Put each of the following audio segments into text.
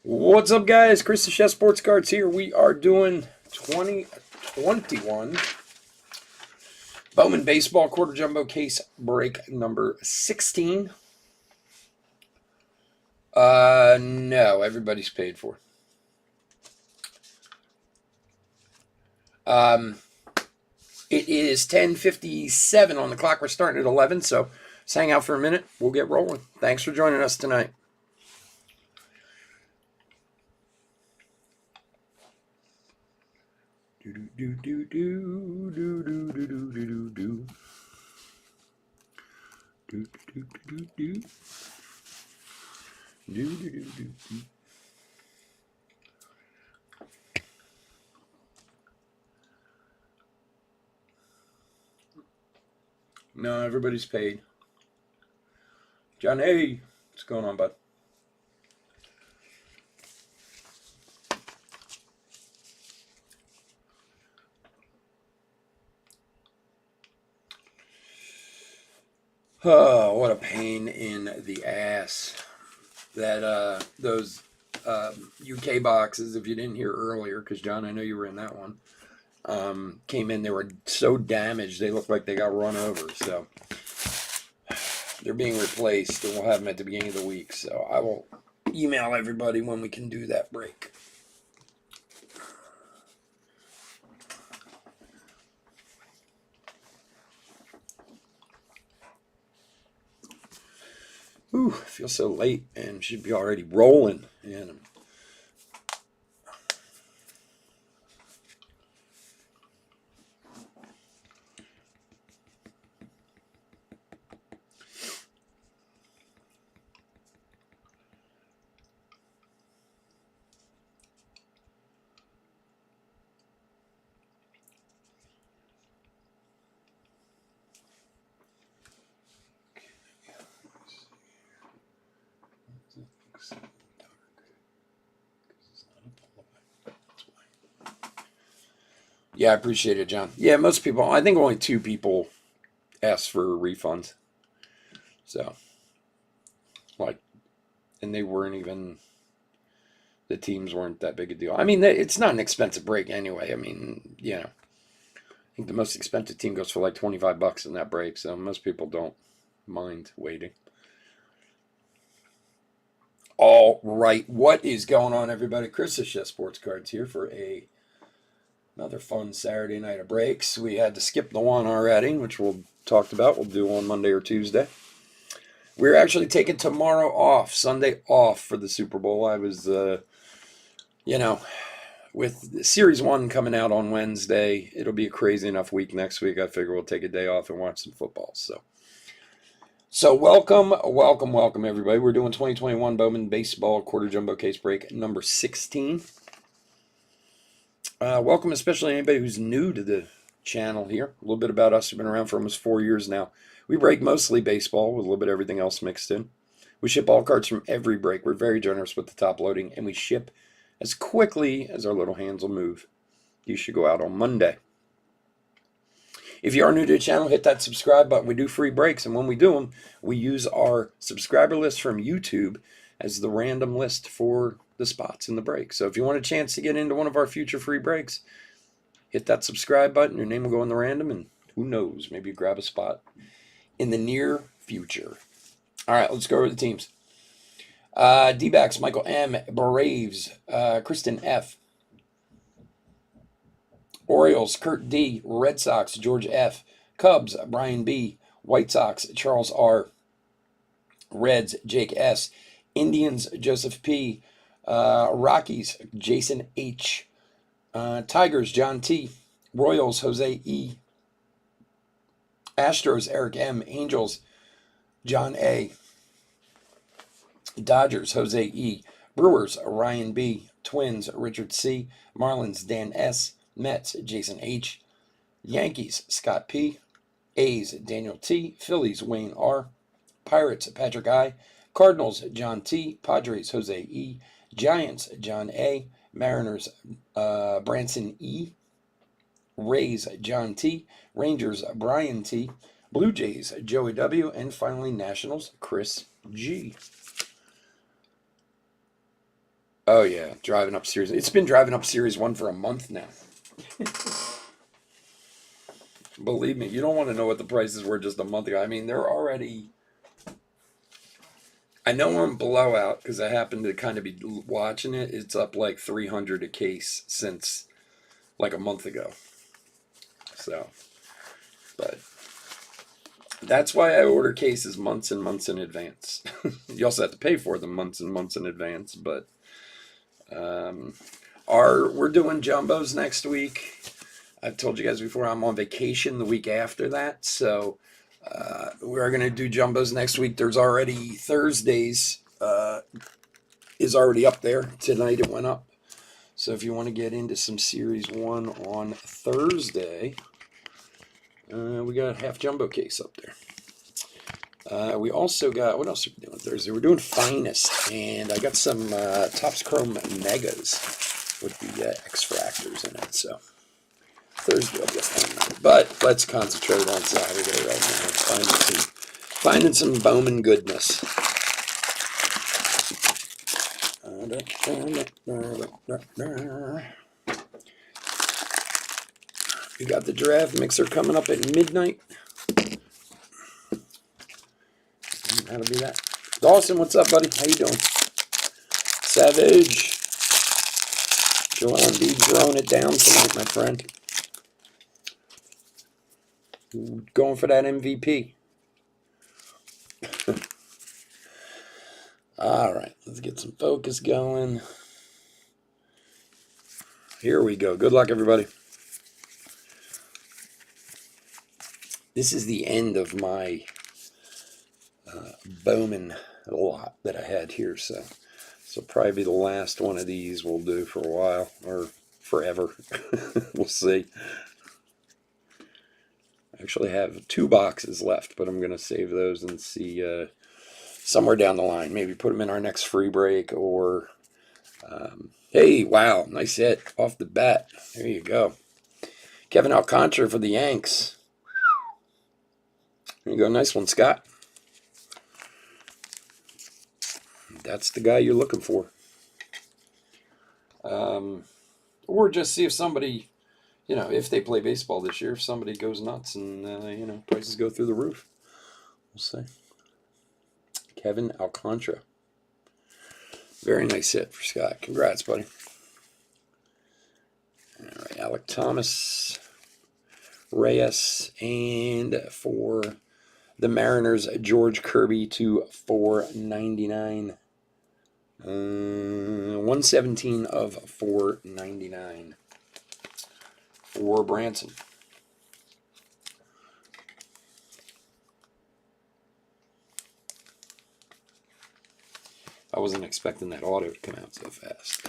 What's up, guys? Chris the Chef Sports Cards here. We are doing 2021 Bowman Baseball Quarter Jumbo Case break number 16. No, everybody's paid for. It is 10:57 on the clock. We're starting at 11, so let's hang out for a minute. We'll get rolling. Thanks for joining us tonight. No, everybody's paid. John, hey, what's going on, bud? Oh, what a pain in the ass that those UK boxes, if you didn't hear earlier, because John, I know you were in that one, came in. They were so damaged, they looked like they got run over. So they're being replaced, and we'll have them at the beginning of the week. So I will email everybody when we can do that break. Ooh, I feel so late and should be already rolling. And yeah, I appreciate it, John. Yeah, most people, I think only 2 people asked for refunds. So, like, and they weren't even, the teams weren't that big a deal. I mean, it's not an expensive break anyway. I mean, I think the most expensive team goes for like $25 in that break. So most people don't mind waiting. All right, what is going on, everybody? Chris the Chef Sports Cards here for another fun Saturday night of breaks. We had to skip the one already, which we'll talked about. We'll do on Monday or Tuesday. We're actually taking tomorrow off, Sunday off for the Super Bowl. I was, with Series 1 coming out on Wednesday, it'll be a crazy enough week next week. I figure we'll take a day off and watch some football. So welcome, everybody. We're doing 2021 Bowman Baseball Quarter Jumbo Case break number 16. Welcome, especially anybody who's new to the channel here. A little bit about us. We've been around for almost 4 years now. We break mostly baseball with a little bit of everything else mixed in. We ship all cards from every break. We're very generous with the top loading, and we ship as quickly as our little hands will move. You should go out on Monday. If you are new to the channel, hit that subscribe button. We do free breaks, and when we do them, we use our subscriber list from YouTube as the random list for the spots in the break. So if you want a chance to get into one of our future free breaks, hit that subscribe button. Your name will go in the random, and who knows, maybe you grab a spot in the near future. All right, let's go over the teams. D-backs, Michael M. Braves, Kristen F. Orioles, Kurt D. Red Sox, George F. Cubs, Brian B. White Sox, Charles R. Reds, Jake S. Indians, Joseph P. Rockies, Jason H. Tigers, John T. Royals, Jose E. Astros, Eric M. Angels, John A. Dodgers, Jose E. Brewers, Ryan B. Twins, Richard C. Marlins, Dan S. Mets, Jason H. Yankees, Scott P. A's, Daniel T. Phillies, Wayne R. Pirates, Patrick I. Cardinals, John T. Padres, Jose E. Giants, John A. Mariners, Branson E. Rays, John T. Rangers, Brian T. Blue Jays, Joey W. And finally, Nationals, Chris G. Oh yeah, driving up series. It's been driving up series one for a month now. Believe me, you don't want to know what the prices were just a month ago. I mean, they're already. I know on Blowout because I happen to kind of be watching it. It's up like 300 a case since like a month ago. So, but that's why I order cases months and months in advance. You also have to pay for them months and months in advance, but we're doing jumbos next week. I've told you guys before I'm on vacation the week after that, so we're gonna do jumbos next week. There's already Thursdays is already up there tonight. It went up, so if you want to get into some series one on Thursday, we got a half jumbo case up there. We also got, what else are we doing Thursday? We're doing Finest, and I got some Topps Chrome Megas with the X Fractors in it, so Thursday I'll get fun. But let's concentrate on Saturday right now. Finding some Bowman goodness. We got the draft mixer coming up at midnight. That'll be that. Dawson, what's up, buddy? How you doing? Savage. Joel Embiid throwing it down tonight, my friend. Going for that MVP. All right, let's get some focus going. Here we go. Good luck, everybody. This is the end of my Bowman lot that I had here, so probably the last one of these we'll do for a while, or forever. We'll see. I actually have 2 boxes left, but I'm going to save those and see somewhere down the line. Maybe put them in our next free break, or hey, wow, nice hit off the bat. There you go. Kevin Alcantara for the Yanks. There you go. Nice one, Scott. That's the guy you're looking for. Or just see if somebody, if they play baseball this year, if somebody goes nuts and, prices go through the roof. We'll see. Kevin Alcantara. Very nice hit for Scott. Congrats, buddy. All right, Alec Thomas, Reyes, and for the Mariners, George Kirby to 499. 117 of 499 for Branson. I wasn't expecting that auto to come out so fast.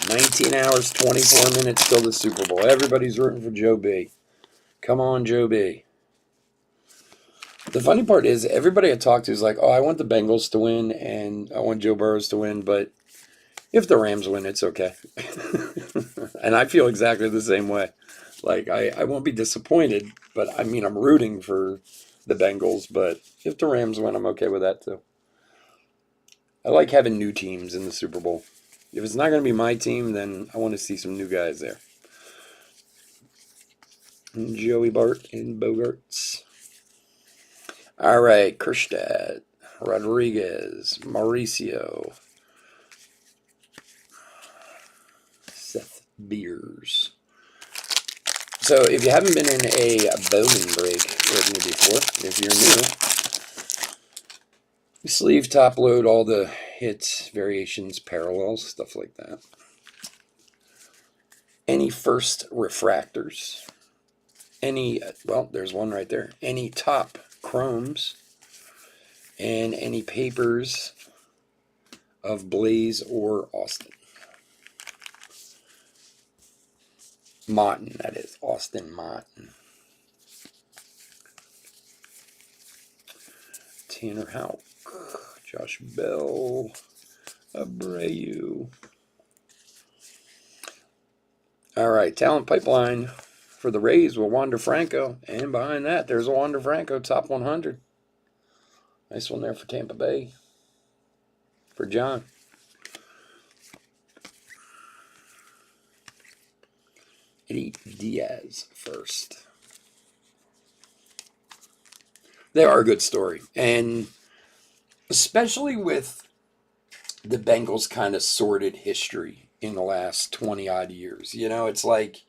19 hours, 24 minutes till the Super Bowl. Everybody's rooting for Joe B. Come on, Joe B. The funny part is, everybody I talk to is like, oh, I want the Bengals to win, and I want Joe Burrows to win, but if the Rams win, it's okay. And I feel exactly the same way. Like, I won't be disappointed, but I mean, I'm rooting for the Bengals, but if the Rams win, I'm okay with that too. I like having new teams in the Super Bowl. If it's not going to be my team, then I want to see some new guys there. And Joey Bart and Bogarts. All right, Kerstad, Rodriguez, Mauricio, Seth Beers. So if you haven't been in a Bowman break with me before, if you're new, we sleeve top load all the hits, variations, parallels, stuff like that. Any first refractors, any, well, there's one right there, any top chromes, and any papers of Blaze or Austin. Martin, that is, Austin Martin. Tanner Houck, Josh Bell, Abreu. All right, talent pipeline for the Rays with Wander Franco, and behind that, there's a Wander Franco top 100. Nice one there for Tampa Bay. For John. Eddie Diaz first. They are a good story. And especially with the Bengals kind of sordid history in the last 20 odd years. You know, it's like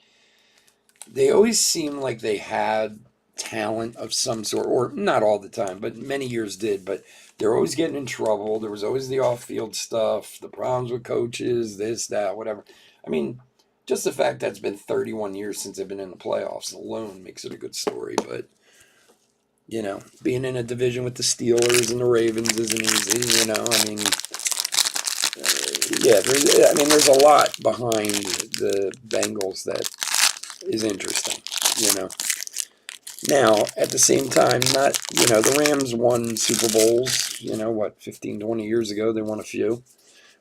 they always seem like they had talent of some sort, or not all the time, but many years did. But they're always getting in trouble. There was always the off field stuff, the problems with coaches, this, that, whatever. I mean, just the fact that it's been 31 years since they've been in the playoffs alone makes it a good story. But, you know, being in a division with the Steelers and the Ravens isn't easy, you know. I mean, yeah, there's a lot behind the Bengals that is interesting, you know. Now, at the same time, not, you know, the Rams won Super Bowls, you know, what, 15, 20 years ago, they won a few,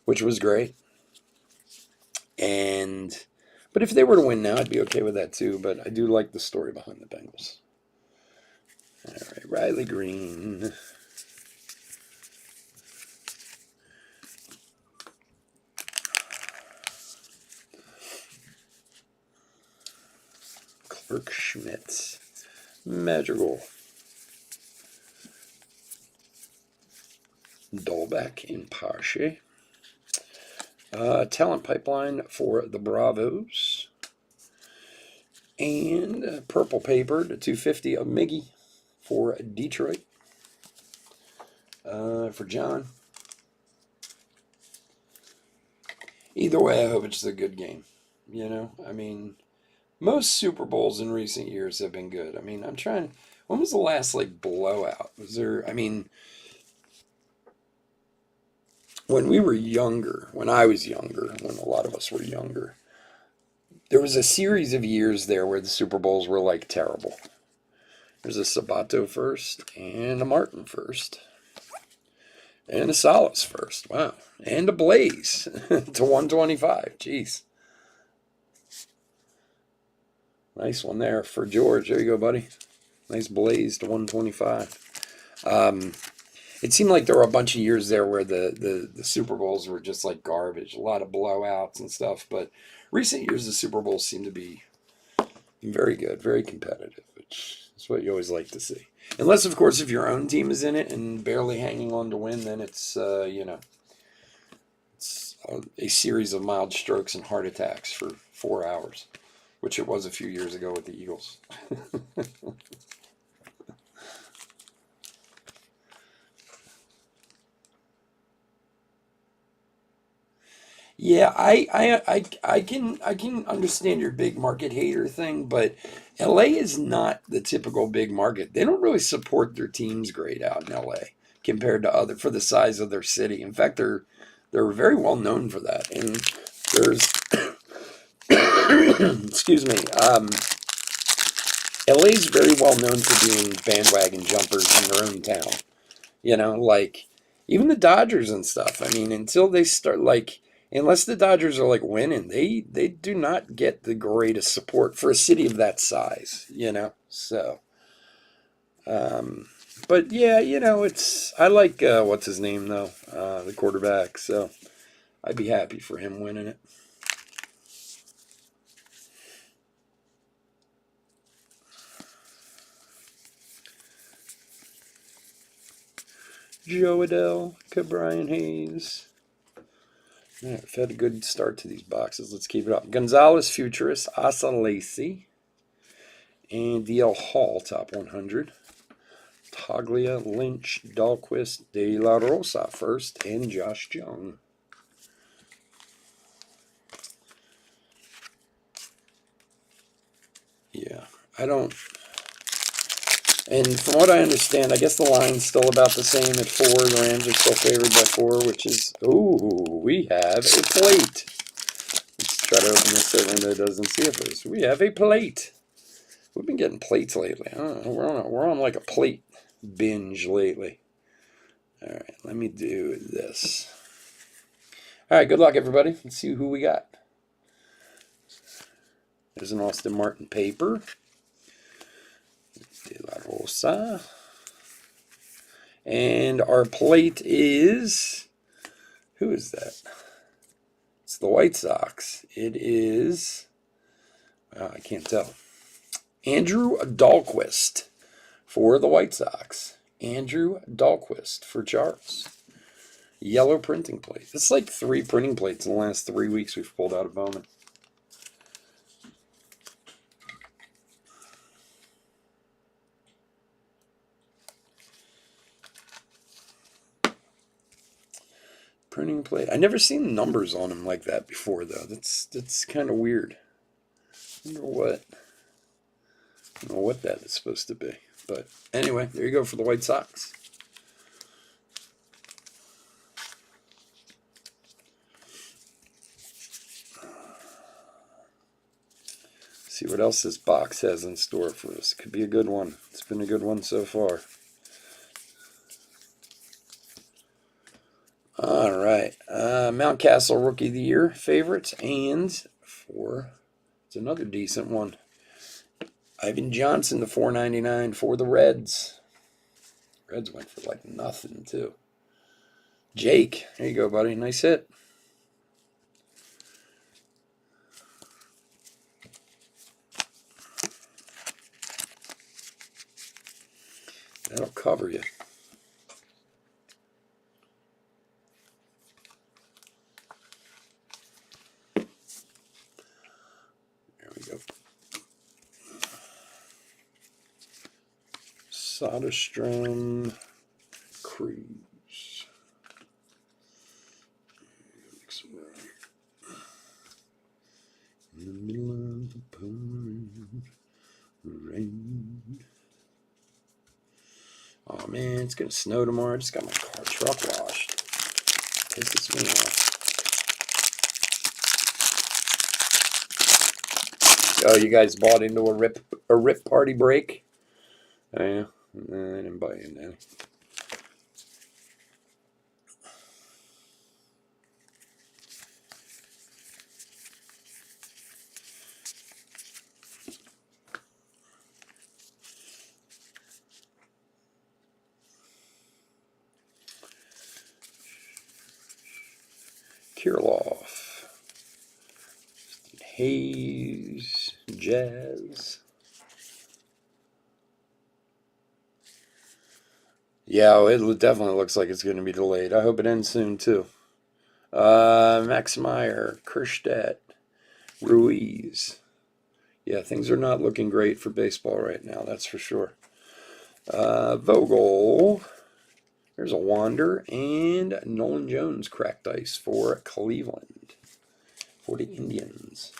which was great. But if they were to win now, I'd be okay with that too, but I do like the story behind the Bengals. All right, Riley Green. Clark Schmidt. Madrigal. Dolbeck and Pache. Talent pipeline for the Bravos. And purple paper to 250 of Miggy for Detroit. For John. Either way, I hope it's a good game. You know, I mean, most Super Bowls in recent years have been good. I mean, I'm trying. When was the last like blowout? Was there? I mean, when we were younger, when I was younger, when a lot of us were younger, there was a series of years there where the Super Bowls were like terrible. There's a Sabato first and a Martin first. And a Salas first. Wow. And a Blaze to 125. Jeez. Nice one there for George. There you go, buddy. Nice Blaze to 125. It seemed like there were a bunch of years there where the Super Bowls were just like garbage. A lot of blowouts and stuff. But recent years, the Super Bowls seem to be very good, very competitive, which is what you always like to see. Unless, of course, if your own team is in it and barely hanging on to win, then it's, you know, it's a series of mild strokes and heart attacks for 4 hours, which it was a few years ago with the Eagles. Yeah, I can understand your big market hater thing, but LA is not the typical big market. They don't really support their teams great out in LA compared to other for the size of their city. In fact, they're very well known for that. And there's excuse me, LA is very well known for being bandwagon jumpers in their own town. You know, like even the Dodgers and stuff. I mean, until they start like, unless the Dodgers are like winning, they do not get the greatest support for a city of that size. You know, so. But yeah, you know, it's I like what's his name though, the quarterback. So I'd be happy for him winning it. Joe Adell, Brian Hayes. Yeah, we've had a good start to these boxes. Let's keep it up. Gonzalez, Futurist, Asa Lacy, and DL Hall, top 100. Taglia, Lynch, Dahlquist, De La Rosa first, and Josh Jung. Yeah, I don't. And from what I understand, I guess the line's still about the same at 4. The Rams are still favored by 4, which is, ooh, we have a plate. Let's try to open this so everyone doesn't see it first. We have a plate. We've been getting plates lately. I don't know. We're on like a plate binge lately. All right, let me do this. All right, good luck, everybody. Let's see who we got. There's an Austin Martin paper. De La Rosa. And our plate is, who is that? It's the White Sox. It is, I can't tell. Andrew Dahlquist for the White Sox. Andrew Dahlquist for Charles. Yellow printing plate. It's like 3 printing plates in the last 3 weeks we've pulled out of Bowman. Printing plate. I never seen numbers on them like that before, though. That's kind of weird. I don't know what that is supposed to be. But anyway, there you go for the White Sox. See what else this box has in store for us. Could be a good one. It's been a good one so far. All right. Mountcastle Rookie of the Year favorites. And it's another decent one. Ivan Johnson, the $4.99 for the Reds. Reds went for like nothing, too. Jake, there you go, buddy. Nice hit. That'll cover you. There we go. Soderstrom, Cruz. In the middle of the pouring rain. Oh man, it's gonna snow tomorrow. I just got my truck washed. Pisses me off. Oh, you guys bought into a rip party break? Oh yeah, I didn't buy into that. Kirilloff, Hayes, Jazz. Yeah, it definitely looks like it's going to be delayed. I hope it ends soon too. Max Meyer, Kerstedt, Ruiz. Yeah, things are not looking great for baseball right now, that's for sure. Vogel. There's a Wander and Nolan Jones cracked ice for Cleveland, for the Indians.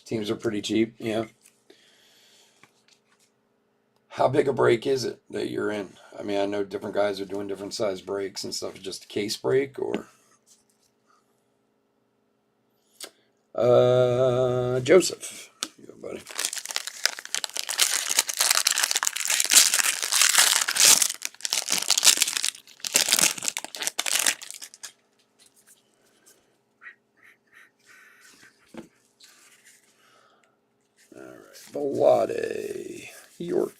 Teams are pretty cheap, yeah. How big a break is it that you're in? I mean, I know different guys are doing different size breaks and stuff. Just a case break or? Joseph. Here you go, buddy. All right, Belade, York.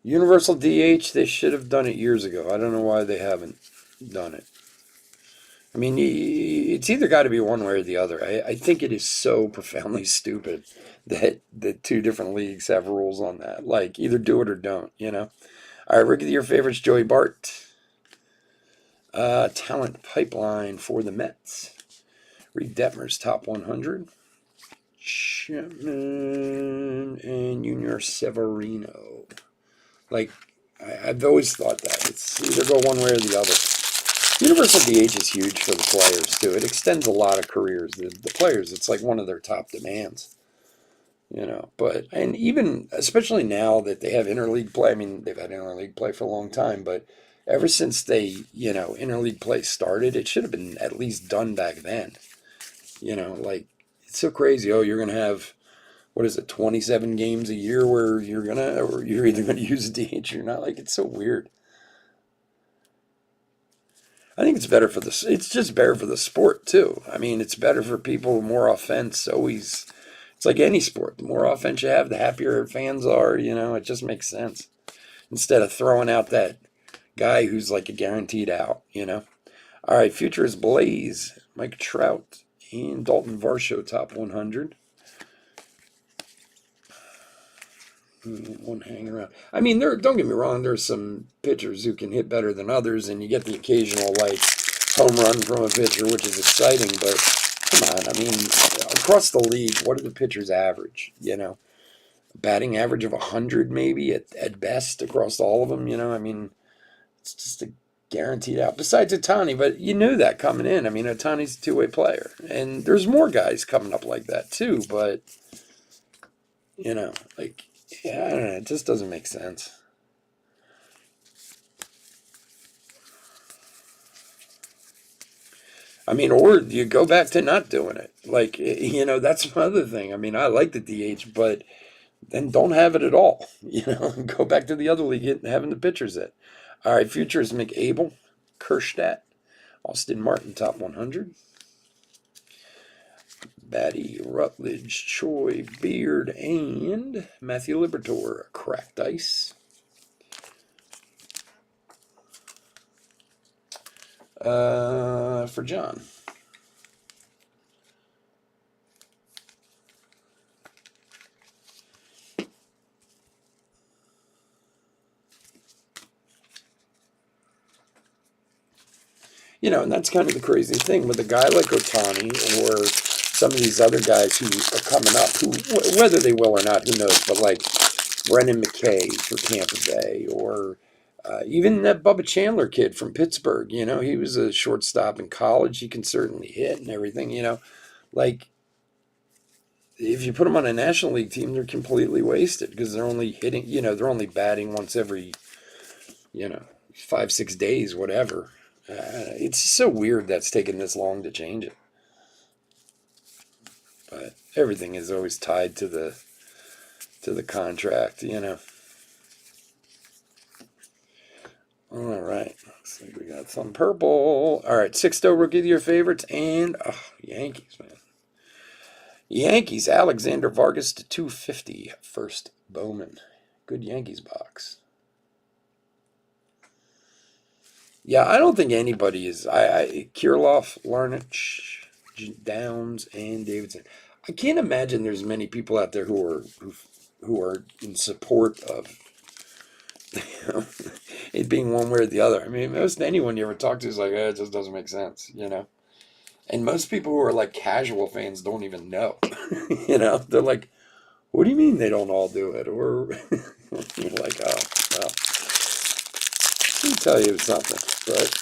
Universal DH, they should have done it years ago. I don't know why they haven't done it. I mean, it's either got to be one way or the other. I think it is so profoundly stupid that the 2 different leagues have rules on that. Like, either do it or don't, you know? All right, Rookie of the Year favorites, Joey Bart. Talent pipeline for the Mets. Reed Detmer's top 100. Chapman and Junior Severino. Like, I've always thought that. It's either go one way or the other. Universal DH is huge for the players, too. It extends a lot of careers. The players, it's like one of their top demands. You know, but, and even, especially now that they have interleague play, I mean, they've had interleague play for a long time, but ever since they, interleague play started, it should have been at least done back then. You know, like, it's so crazy. Oh, you're going to have, 27 games a year where you're either going to use a DH or not. Like, it's so weird. I think it's better for the. It's just better for the sport too. I mean, it's better for people. More offense always. It's like any sport. The more offense you have, the happier fans are. You know, it just makes sense. Instead of throwing out that guy who's like a guaranteed out. You know. All right, future is Blaze, Mike Trout, and Dalton Varsho top 100. One hang around. I mean, don't get me wrong. There's some pitchers who can hit better than others, and you get the occasional like home run from a pitcher, which is exciting. But come on, I mean, across the league, what are the pitchers average? You know, batting average of 100 maybe at best across all of them. You know, I mean, it's just a guaranteed out. Besides Otani, but you knew that coming in. I mean, Otani's a two-way player, and there's more guys coming up like that too. But you know, like. Yeah, I don't know. It just doesn't make sense. I mean, or you go back to not doing it. Like, you know, that's another thing. I mean, I like the DH, but then don't have it at all. You know, go back to the other league having the pitchers at. All right, futures McAbel, Kerstadt, Austin Martin, top 100. Batty, Rutledge, Choi, Beard, and Matthew Liberatore, cracked ice. For John. You know, and that's kind of the crazy thing with a guy like Otani or some of these other guys who are coming up, who, whether they will or not, who knows, but like Brennan McKay for Tampa Bay, or even that Bubba Chandler kid from Pittsburgh, you know, he was a shortstop in college. He can certainly hit and everything, you know. Like, if you put them on a National League team, they're completely wasted because they're only hitting, you know, they're only batting once every, you know, 5, 6 days, whatever. It's so weird that's taken this long to change it. But everything is always tied to the contract, you know. All right, looks like we got some purple. All right, Sixto rookie of your favorites, and Yankees, man. Yankees, Alexander Vargas to 250, first Bowman. Good Yankees box. Yeah, I don't think anybody is. Kirilloff, Larnach, Downs, and Davidson. I can't imagine there's many people out there who are in support of it being one way or the other. I mean, most anyone you ever talk to is like, it just doesn't make sense, you know. And most people who are like casual fans don't even know, you know. They're like, what do you mean they don't all do it? Or you're like, oh, well, let me tell you something, but.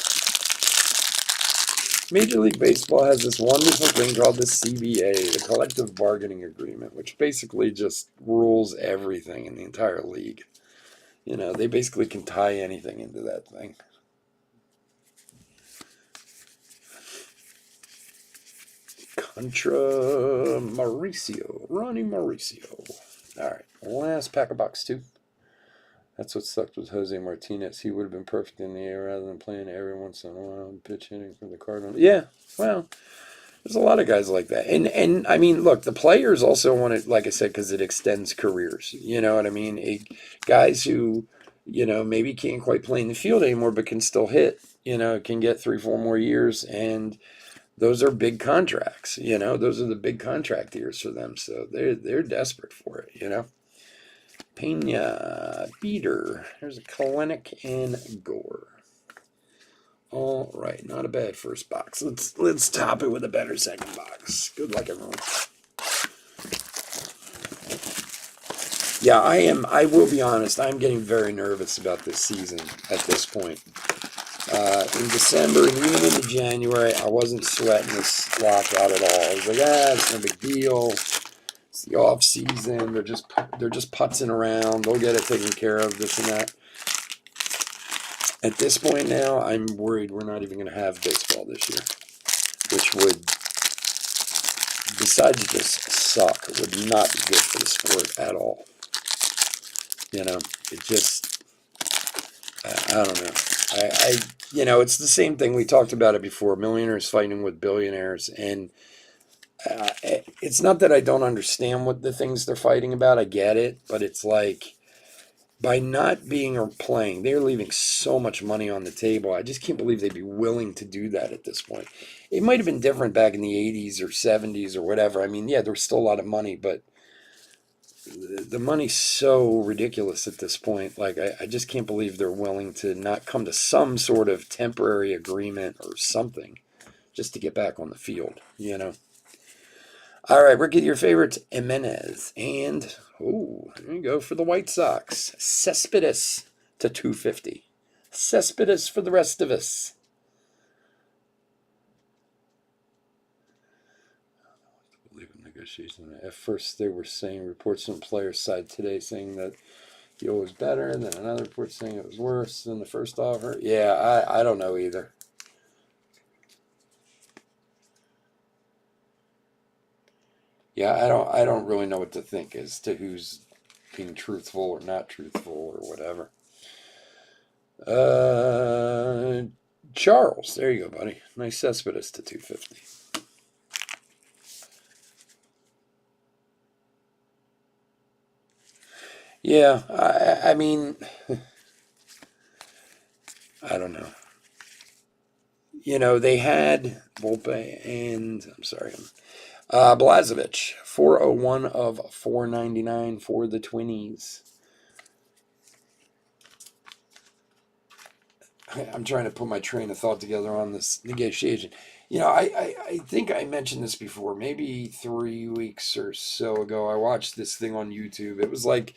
Major League Baseball has this wonderful thing called the CBA, the Collective Bargaining Agreement, which basically just rules everything in the entire league. You know, they basically can tie anything into that thing. Contra Mauricio, Ronnie Mauricio. All right, last pack of box 2. That's what sucked with Jose Martinez. He would have been perfect in the air rather than playing every once in a while, pitch hitting for the Cardinals. Yeah, well, there's a lot of guys like that. And I mean, look, the players also want it, like I said, because it extends careers. You know what I mean? Guys who, you know, maybe can't quite play in the field anymore, but can still hit, you know, can get 3, 4 more years. And those are big contracts, you know, those are the big contract years for them. So they're desperate for it, you know. Pena, Beater, there's a Kalenic and Gore. All right, not a bad first box. Let's top it with a better second box. Good luck, everyone. Yeah, I will be honest, I'm getting very nervous about this season at this point. In December and even into January, I wasn't sweating this lockout at all. I was like, it's no big deal. It's the off season. They're just putzing around. They'll get it taken care of. This and that. At this point now, I'm worried we're not even going to have baseball this year, which would, besides just suck, would not be good for the sport at all. You know, it just, I don't know. It's the same thing. We talked about it before. Millionaires fighting with billionaires. And it's not that I don't understand what the things they're fighting about. I get it. But it's like, by not being or playing, they're leaving so much money on the table. I just can't believe they'd be willing to do that at this point. It might have been different back in the 80s or 70s or whatever. I mean, yeah, there was still a lot of money, but the money's so ridiculous at this point. Like, I just can't believe they're willing to not come to some sort of temporary agreement or something just to get back on the field. All right, Ricky, your favorites, Jimenez. And, there you go for the White Sox. Cespedes to 250. Cespedes for the rest of us. Negotiation. At first, they were saying reports from the players' side today saying that deal was better, and then another report saying it was worse than the first offer. Yeah, I don't know either. Yeah, I don't really know what to think as to who's being truthful or not truthful or whatever. Charles, there you go, buddy. Nice Cespedes to 250. Yeah, I mean, I don't know. They had Volpe and I'm sorry, Blazovic, 401 of 499 for the Twinnies. I'm trying to put my train of thought together on this negotiation. I think I mentioned this before, maybe 3 weeks or so ago. I watched this thing on YouTube. It was like,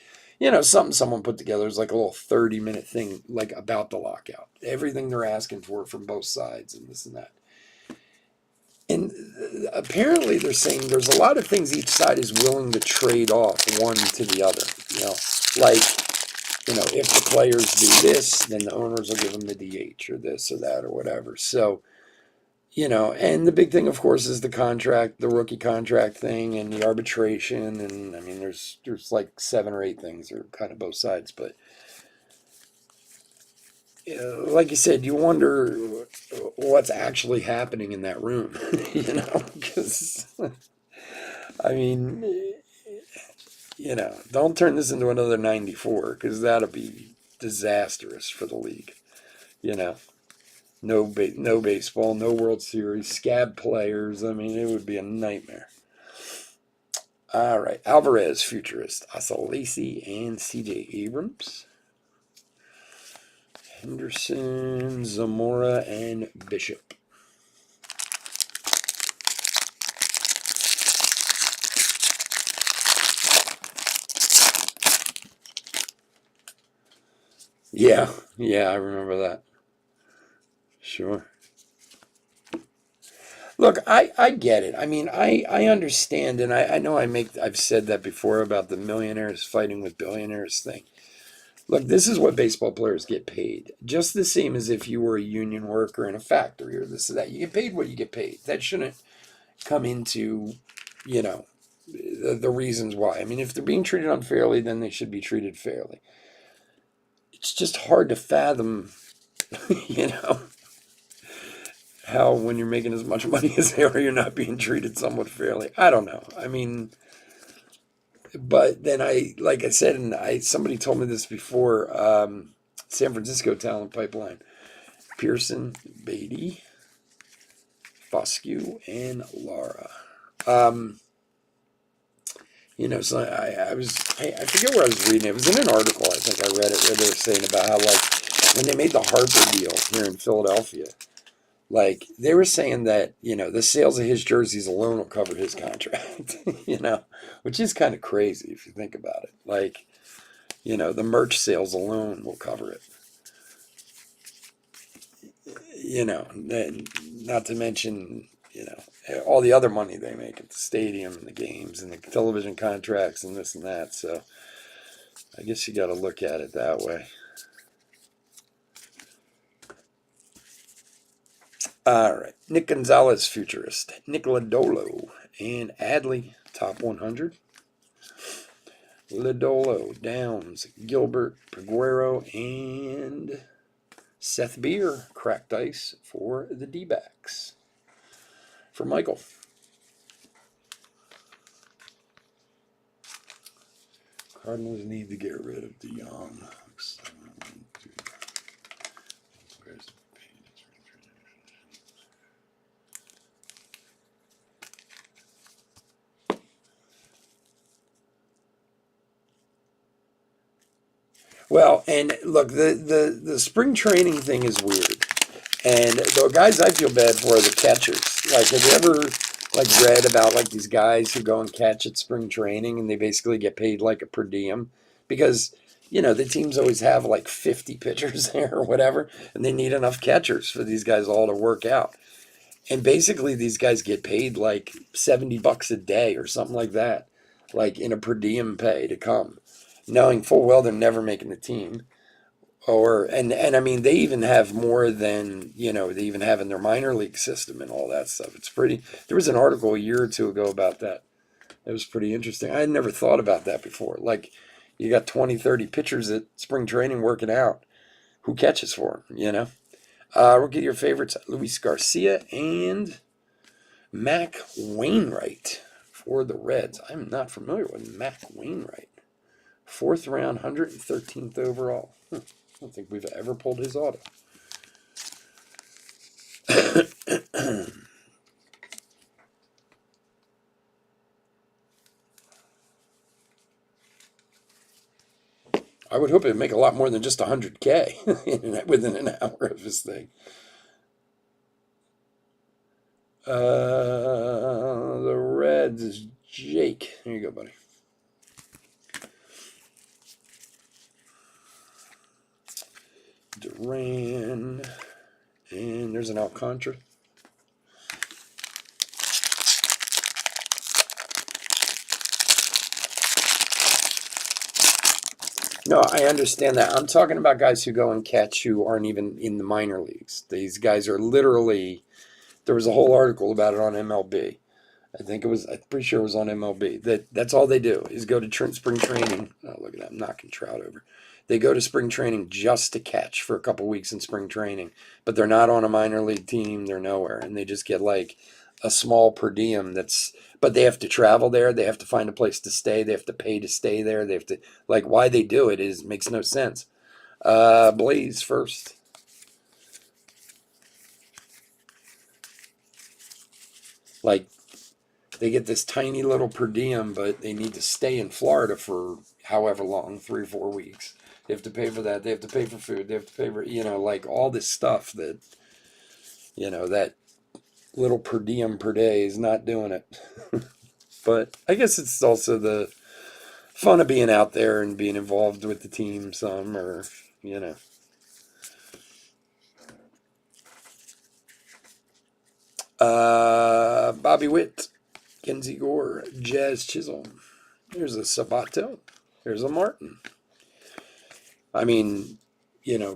something someone put together. It was like a little 30-minute thing, like about the lockout. Everything they're asking for from both sides and this and that. And apparently they're saying there's a lot of things each side is willing to trade off one to the other. Like, if the players do this, then the owners will give them the DH or this or that or whatever. So, and the big thing, of course, is the contract, the rookie contract thing and the arbitration. And I mean, there's like 7 or 8 things that are kind of both sides. But like you said, you wonder what's actually happening in that room, because, I mean, don't turn this into another 94 because that'll be disastrous for the league. No baseball, no World Series, scab players. I mean, it would be a nightmare. All right, Alvarez, futurist, Asa Lacy, and C.J. Abrams. Henderson, Zamora, and Bishop. Yeah, I remember that. Sure. Look, I get it. I mean, I understand, and I know I've said that before about the millionaires fighting with billionaires thing. Look, this is what baseball players get paid. Just the same as if you were a union worker in a factory or this or that. You get paid what you get paid. That shouldn't come into, the reasons why. I mean, if they're being treated unfairly, then they should be treated fairly. It's just hard to fathom, you know, how when you're making as much money as they are, you're not being treated somewhat fairly. I don't know. I mean, but then like I said, and somebody told me this before, San Francisco talent pipeline, Pearson, Beatty, Foscue, and Lara. So I forget where I was reading it. It was in an article, I think I read it, where they were saying about how, like, when they made the Harper deal here in Philadelphia, like, they were saying that, the sales of his jerseys alone will cover his contract, which is kind of crazy if you think about it. Like, the merch sales alone will cover it. Not to mention, all the other money they make at the stadium and the games and the television contracts and this and that. So I guess you got to look at it that way. All right. Nick Gonzalez, futurist. Nick Lodolo and Adley, top 100. Lodolo, Downs, Gilbert, Peguero, and Seth Beer, cracked ice for the D-backs. For Michael. Cardinals need to get rid of DeYoung. Well, and look, the spring training thing is weird. And the guys I feel bad for are the catchers. Like, have you ever read about these guys who go and catch at spring training and they basically get paid like a per diem? Because, the teams always have 50 pitchers there or whatever, and they need enough catchers for these guys all to work out. And basically these guys get paid like $70 a day or something like that, like in a per diem pay to come, knowing full well they're never making the team. And I mean, they even have more than, they even have in their minor league system and all that stuff. It's pretty, there was an article a year or two ago about that. It was pretty interesting. I had never thought about that before. Like, you got 20, 30 pitchers at spring training working out. Who catches for them, We'll get your favorites, Luis Garcia and Mac Wainwright for the Reds. I'm not familiar with Mac Wainwright. 4th round, 113th overall. I don't think we've ever pulled his auto. I would hope it'd make a lot more than just 100K within an hour of this thing. The Reds is Jake. Here you go, buddy. Duran. And there's an Alcantara. No, I understand that. I'm talking about guys who go and catch who aren't even in the minor leagues. These guys are literally, there was a whole article about it on MLB. I'm pretty sure it was on MLB. That's all they do is go to spring training. Oh, look at that, I'm knocking Trout over. They go to spring training just to catch for a couple weeks in spring training, but they're not on a minor league team. They're nowhere, and they just get like a small per diem. But they have to travel there. They have to find a place to stay. They have to pay to stay there. They have to, why they do it makes no sense. Blaze first. They get this tiny little per diem, but they need to stay in Florida for however long, 3 or 4 weeks. They have to pay for that. They have to pay for food. They have to pay for, all this stuff that, that little per diem per day is not doing it. But I guess it's also the fun of being out there and being involved with the team some, or, Bobby Witt, Kenzie Gore, Jazz Chisholm. There's a Sabato. There's a Martin. I mean,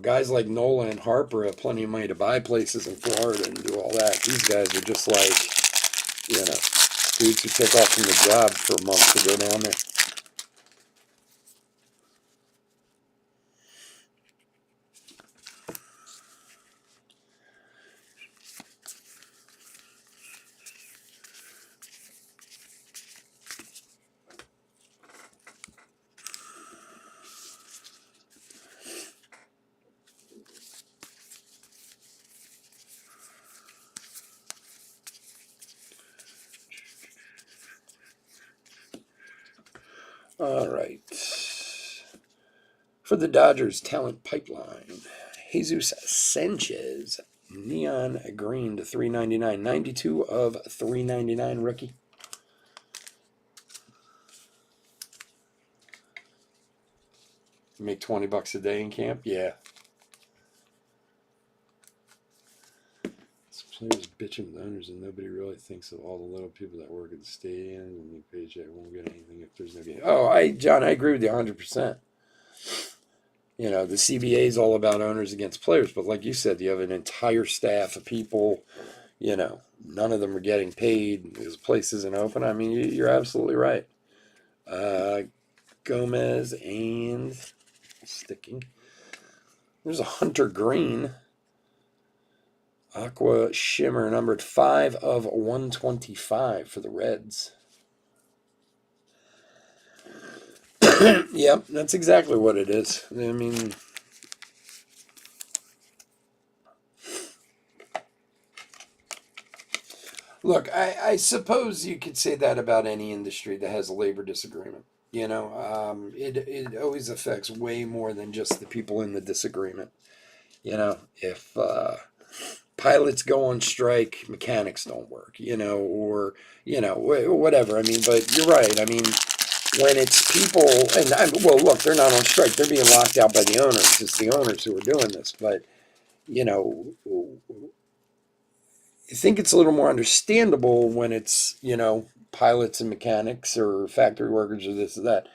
guys like Nola and Harper have plenty of money to buy places in Florida and do all that. These guys are just dudes who take off from the job for a month to go down there. All right. For the Dodgers talent pipeline, Jesus Sanchez, neon green to $3.99, 92 of $3.99 rookie. Make $20 a day in camp, yeah. Players bitching with owners, and nobody really thinks of all the little people that work at the stadium and the paycheck won't get anything if there's no game. Oh, John, I agree with you 100%. The CBA is all about owners against players, but like you said, you have an entire staff of people, none of them are getting paid. This place isn't open. I mean, you're absolutely right. Gomez and sticking. There's a Hunter Green. Aqua Shimmer, numbered 5 of 125 for the Reds. Yep, that's exactly what it is. I mean, look, I suppose you could say that about any industry that has a labor disagreement. It always affects way more than just the people in the disagreement. If pilots go on strike, mechanics don't work, or, whatever. I mean, but you're right. I mean, when it's people, well, look, they're not on strike. They're being locked out by the owners. It's the owners who are doing this. But, I think it's a little more understandable when it's, pilots and mechanics or factory workers or this or that.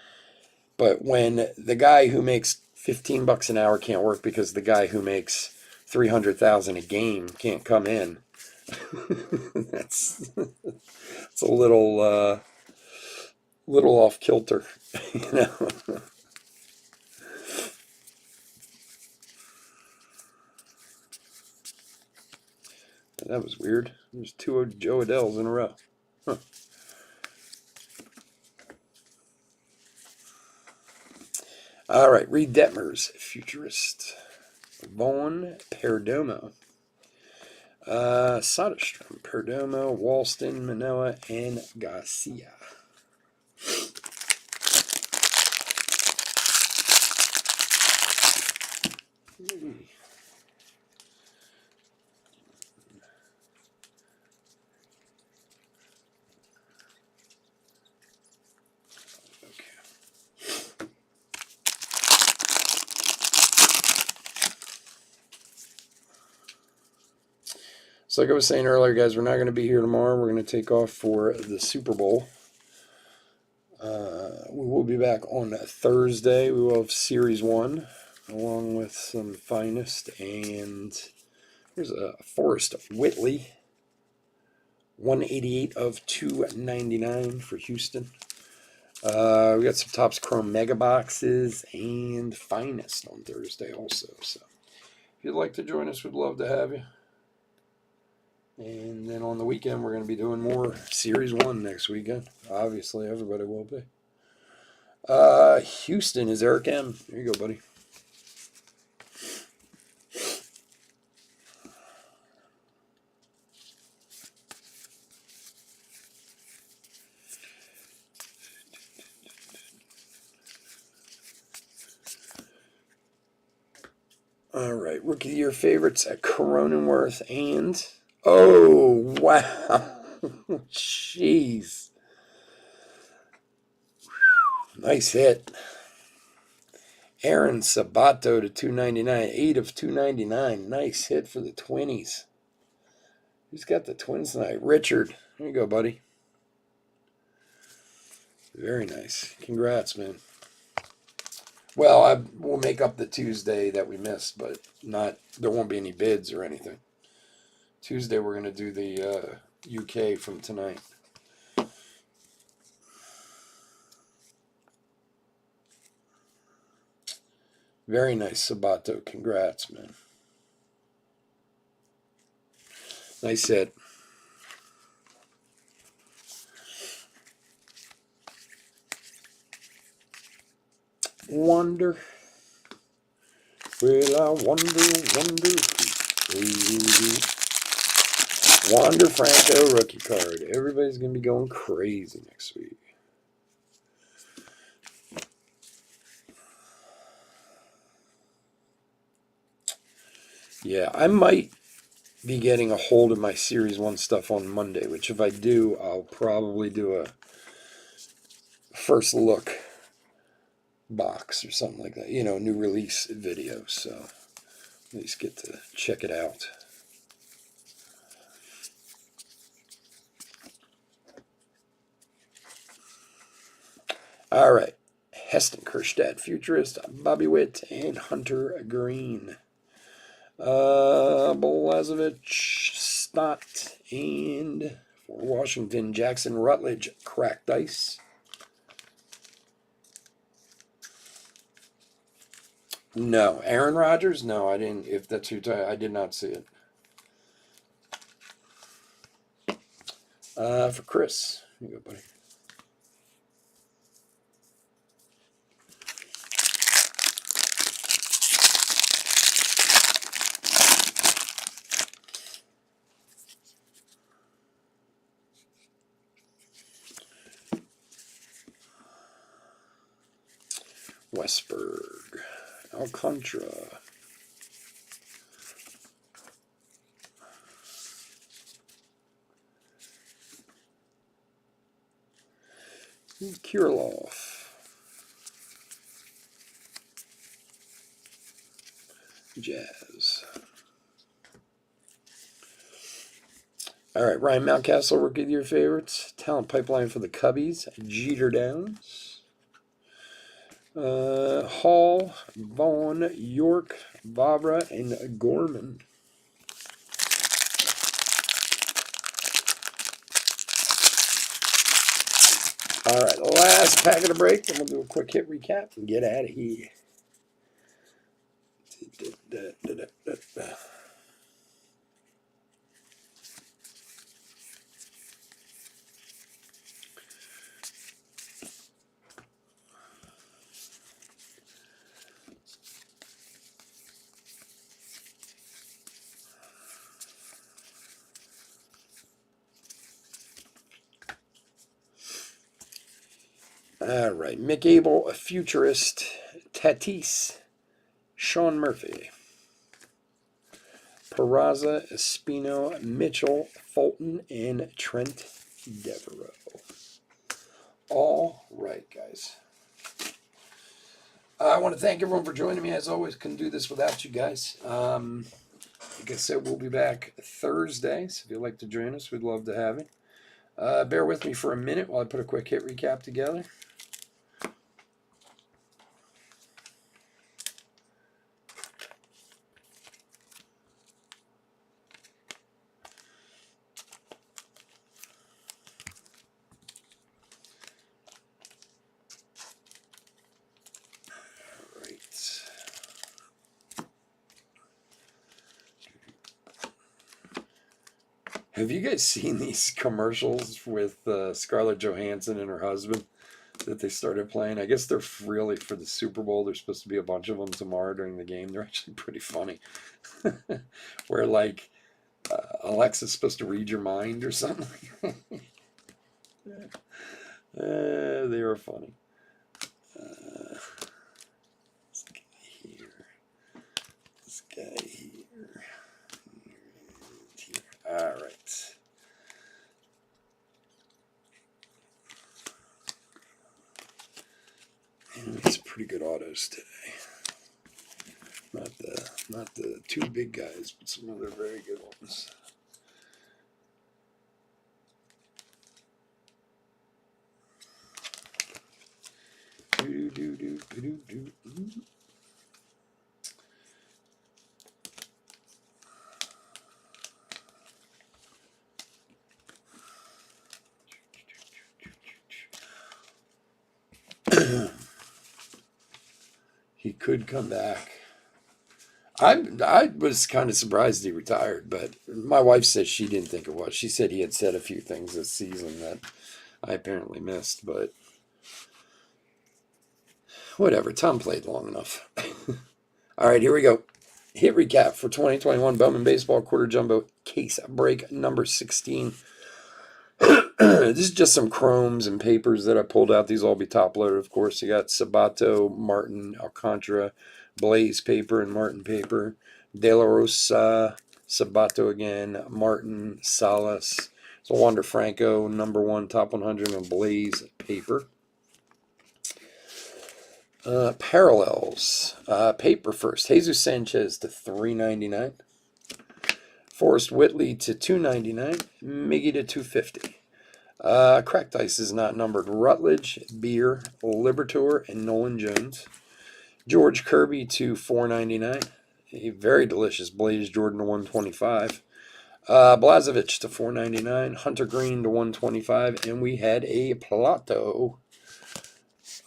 But when the guy who makes $15 an hour can't work because the guy who makes 300,000 a game can't come in, that's it's a little off kilter, you know. That was weird. There's 2 Joe Adells in a row. Huh. All right, Reed Detmers, Futurist. Vaughn, Perdomo. Soderstrom, Perdomo, Walston, Manoa, and Garcia. So like I was saying earlier, guys, we're not going to be here tomorrow. We're going to take off for the Super Bowl. We will be back on Thursday. We will have Series 1, along with some Finest. And here's a Forrest Whitley. 188 of 299 for Houston. We got some Topps Chrome Mega Boxes and Finest on Thursday also. So if you'd like to join us, we'd love to have you. And then on the weekend, we're going to be doing more Series 1 next weekend. Obviously, everybody will be. Houston is Eric M. There you go, buddy. All right, Rookie of the Year favorites at Cronenworth and... Oh, wow. Jeez. Nice hit. Aaron Sabato to 299. 8 of 299. Nice hit for the Twinnies. Who's got the Twins tonight? Richard. There you go, buddy. Very nice. Congrats, man. Well, we'll make up the Tuesday that we missed, but there won't be any bids or anything. Tuesday we're going to do the UK from tonight. Very nice, Sabato. Congrats, man. Nice hit. Wonder. Well, I wonder who. Wander Franco rookie card. Everybody's going to be going crazy next week. Yeah, I might be getting a hold of my Series 1 stuff on Monday, which if I do, I'll probably do a first look box or something like that. New release video. So at least get to check it out. All right. Heston Kjerstad, Futurist, Bobby Witt, and Hunter Green. Blazevich, Stott, and for Washington, Jackson Rutledge, Cracked Ice. No. Aaron Rodgers? No, I didn't. If that's who I did not see it. For Chris. Here you go, buddy. Westberg. Alcantara. Kirilov. Jazz. All right, Ryan Mountcastle, rookie of your favorites. Talent pipeline for the Cubbies. Jeter Downs. Hall, Vaughn, York, Vavra, and Gorman. All right, last packet of break, and we'll do a quick hit recap and get out of here. All right, Mick Abel, a futurist. Tatis, Sean Murphy. Peraza, Espino, Mitchell, Fulton, and Trent Devereaux. All right, guys. I want to thank everyone for joining me. As always, couldn't do this without you guys. Like I said, we'll be back Thursday, so if you'd like to join us, we'd love to have you. Bear with me for a minute while I put a quick hit recap together. Have you guys seen these commercials with Scarlett Johansson and her husband that they started playing? I guess they're really for the Super Bowl. There's supposed to be a bunch of them tomorrow during the game. They're actually pretty funny. Where, like, Alexa's supposed to read your mind or something. They were funny. This guy here. This guy here. All right. And it's pretty good autos today. Not the two big guys, but some other very good ones. He could come back. I was kind of surprised he retired, but my wife said she didn't think it was. She said he had said a few things this season that I apparently missed, but whatever. Tom played long enough. All right, here we go. Hit recap for 2021 Bowman Baseball Quarter Jumbo Case Break number 16. This is just some chromes and papers that I pulled out. These will all be top loaded, of course. You got Sabato, Martin, Alcantara, Blaze paper and Martin paper, De La Rosa, Sabato again, Martin, Salas. So Wander Franco, number 1, top 100, and Blaze paper. Parallels. Paper first. Jesus Sanchez to $3.99. Forrest Whitley to $2.99. Miggy to $2.50. Cracked ice is not numbered. Rutledge, Beer, Libertor, and Nolan Jones. George Kirby to $4.99. A very delicious Blaze Jordan to $125. Blazevich to $4.99. Hunter Green to $125. And we had a Plato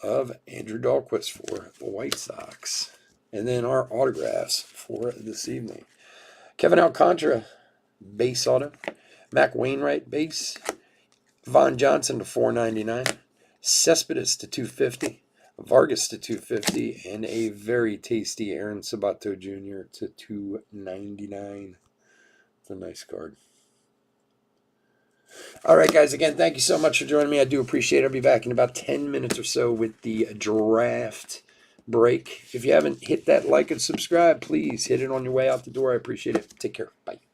of Andrew Dahlquist for the White Sox. And then our autographs for this evening. Kevin Alcantara, base auto. Mac Wainwright, base. Von Johnson to 499. Cespedes to 250. Vargas to 250. And a very tasty Aaron Sabato Jr. to 299. It's a nice card. All right, guys. Again, thank you so much for joining me. I do appreciate it. I'll be back in about 10 minutes or so with the draft break. If you haven't hit that like and subscribe, please hit it on your way out the door. I appreciate it. Take care. Bye.